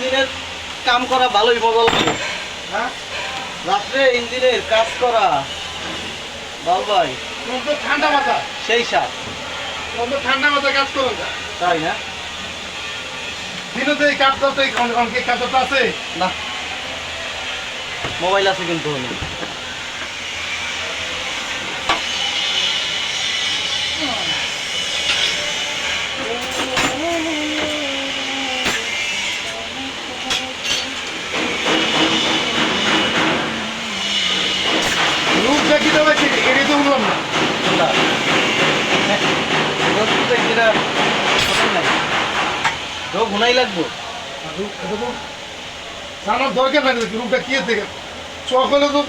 ইঞ্জিনের কাম করা ভালোই মজা লাগে। হ্যাঁ রাত্রে ইঞ্জিনের কাজ করা বল ভাই তোমার তো ঠান্ডা মাথা, সেই সাথ, তোমার তো ঠান্ডা মাথায় কাজ করো না। তাই না? দিনতে এই কাজটা তো অনেক কাজটা আছে না, মোবাইল আছে কিন্তু নেই। রূপ দেখি তো পাচ্ছি এটাই তো বললাম না। ঘুনাই লাগবো। রূপ জানার দরকার নাই, রূপটা কি থেকে চকলে তো